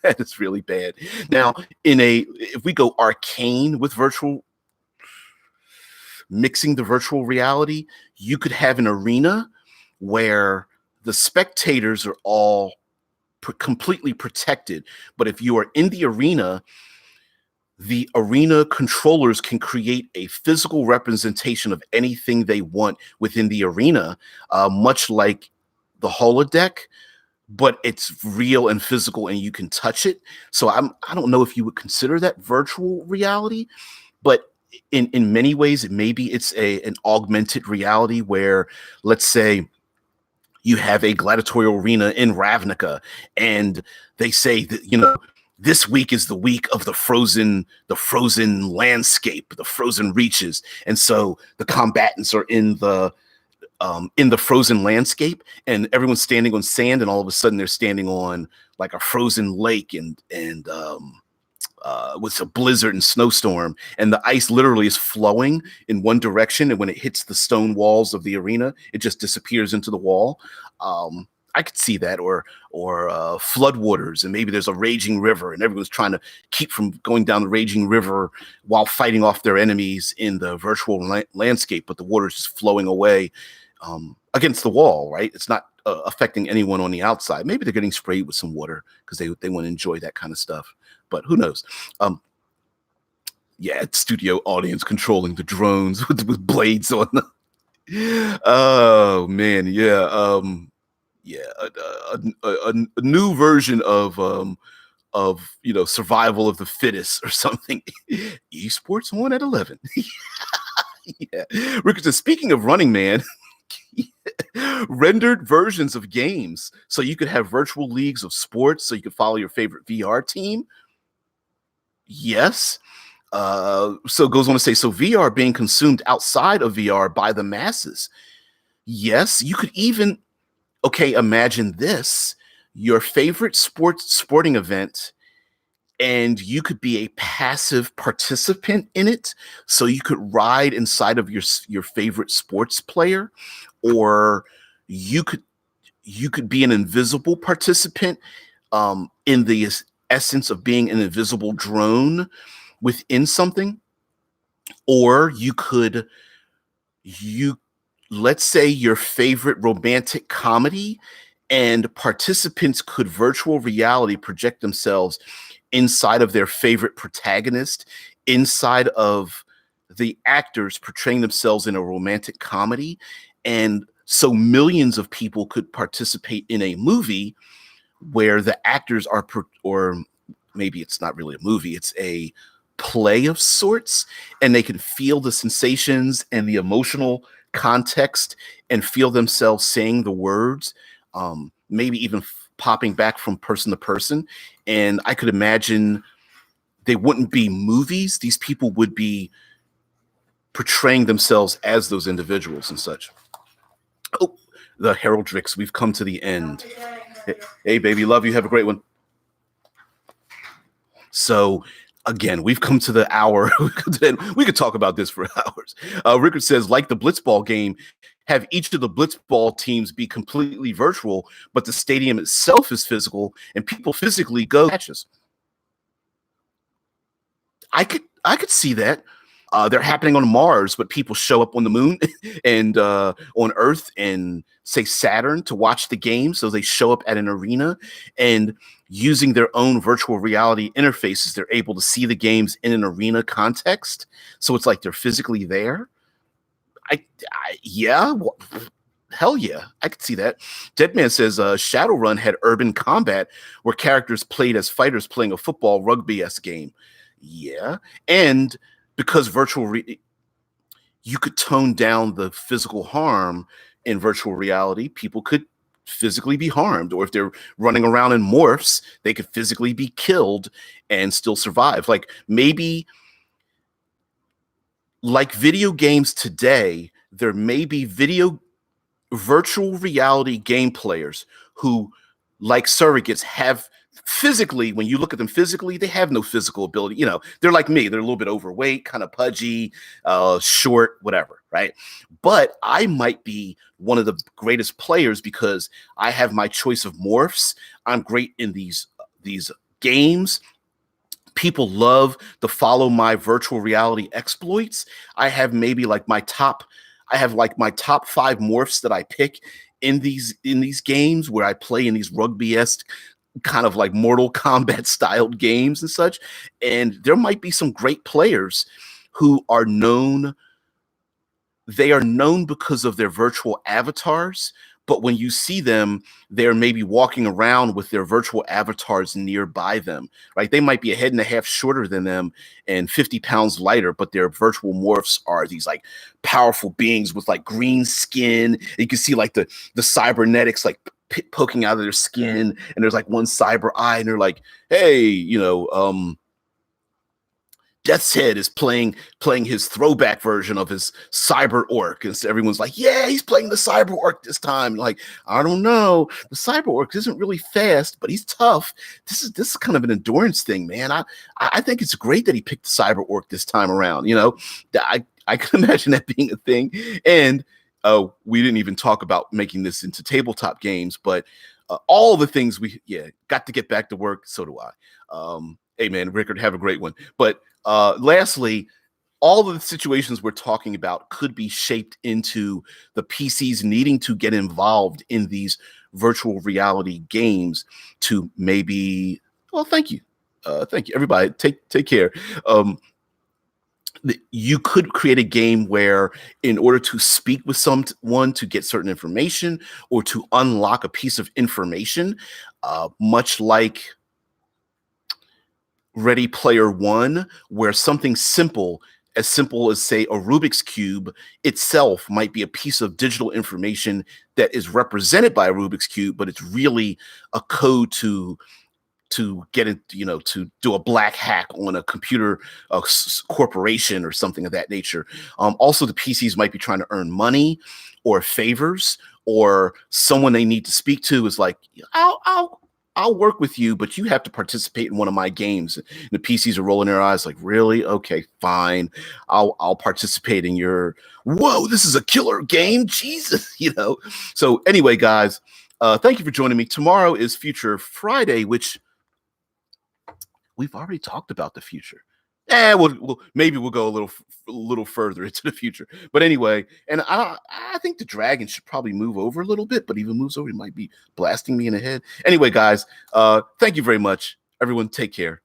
That is really bad. Now, if we go arcane with mixing the virtual reality, you could have an arena where the spectators are all completely protected. But if you are in the arena controllers can create a physical representation of anything they want within the arena, much like the holodeck, but it's real and physical and you can touch it. So I don't know if you would consider that virtual reality, but in many ways, maybe it's an augmented reality where, let's say, you have a gladiatorial arena in Ravnica, and they say that, this week is the week of the frozen landscape, the frozen reaches. And so the combatants are in the frozen landscape, and everyone's standing on sand, and all of a sudden they're standing on like a frozen lake and with a blizzard and snowstorm, and the ice literally is flowing in one direction, and when it hits the stone walls of the arena, it just disappears into the wall. I could see that, or floodwaters, and maybe there's a raging river, and everyone's trying to keep from going down the raging river while fighting off their enemies in the virtual landscape, but the water's just flowing away against the wall, right? It's not affecting anyone on the outside. Maybe they're getting sprayed with some water because they want to enjoy that kind of stuff. But who knows? Yeah, studio audience controlling the drones with blades on them. Oh man, yeah, a new version of survival of the fittest or something. Esports on at 11. Yeah, Rick says, speaking of Running Man. Rendered versions of games, so you could have virtual leagues of sports, so you could follow your favorite VR team. Yes. So it goes on to say, so VR being consumed outside of VR by the masses. Yes, you could even, imagine this, your favorite sporting event, and you could be a passive participant in it. So you could ride inside of your favorite sports player, or you could be an invisible participant in the essence of being an invisible drone within something. Or let's say your favorite romantic comedy, and participants could virtual reality project themselves inside of their favorite protagonist, inside of the actors portraying themselves in a romantic comedy. And so millions of people could participate in a movie where the actors are, or maybe it's not really a movie, it's a play of sorts, and they can feel the sensations and the emotional context and feel themselves saying the words, maybe even popping back from person to person. And I could imagine they wouldn't be movies. These people would be portraying themselves as those individuals and such. Oh, the heraldrics. We've come to the end. Hey, baby, love you. Have a great one. So again, we've come to the hour. We could talk about this for hours. Rickard says, like the blitzball game, have each of the blitzball teams be completely virtual, but the stadium itself is physical and people physically go to matches. I could see that. They're happening on Mars, but people show up on the moon and on Earth and say Saturn to watch the game. So they show up at an arena, and using their own virtual reality interfaces, they're able to see the games in an arena context. So it's like they're physically there. Yeah. Hell yeah, I could see that. Deadman says Shadowrun had urban combat where characters played as fighters playing a football rugby-esque game. Yeah. And because you could tone down the physical harm in virtual reality, people could physically be harmed, or if they're running around in morphs, they could physically be killed and still survive. Like maybe like video games today, there may be virtual reality game players who, like surrogates, have physically, when you look at them physically, they have no physical ability. You know, they're like me. They're a little bit overweight, kind of pudgy, short, whatever, right? But I might be one of the greatest players because I have my choice of morphs. I'm great in these games. People love to follow my virtual reality exploits. I have my top 5 morphs that I pick in these games where I play in these rugby-esque kind of like Mortal Kombat styled games and such. And there might be some great players who are known. They are known because of their virtual avatars. But when you see them, they're maybe walking around with their virtual avatars nearby them, right? They might be a head and a half shorter than them and 50 pounds lighter, but their virtual morphs are these like powerful beings with like green skin. You can see like the cybernetics like poking out of their skin, and there's like one cyber eye, and they're like, hey, Death's Head is playing his throwback version of his cyber orc, and so everyone's like, yeah, he's playing the cyber orc this time. Like, I don't know, the cyber orc isn't really fast, but he's tough. This is kind of an endurance thing, man. I think it's great that he picked the cyber orc this time around. I can imagine that being a thing. And we didn't even talk about making this into tabletop games, but all the things got to get back to work. So do I. Hey man, Rickard, have a great one. But lastly, all of the situations we're talking about could be shaped into the PCs needing to get involved in these virtual reality games to maybe, well, thank you. Thank you, everybody. Take care. You could create a game where, in order to speak with someone to get certain information or to unlock a piece of information, much like Ready Player One, where something simple as, say, a Rubik's Cube itself might be a piece of digital information that is represented by a Rubik's Cube, but it's really a code to get it, to do a black hack on a computer corporation or something of that nature. Also, the PCs might be trying to earn money or favors, or someone they need to speak to is like, I'll work with you, but you have to participate in one of my games. And the PCs are rolling their eyes like, really? Okay, fine. I'll participate in your, whoa, this is a killer game. Jesus, So anyway, guys, thank you for joining me. Tomorrow is Future Friday, which we've already talked about the future. Maybe we'll go a little further into the future. But anyway, and I think the dragon should probably move over a little bit, but even moves over, he might be blasting me in the head. Anyway, guys, thank you very much. Everyone, take care.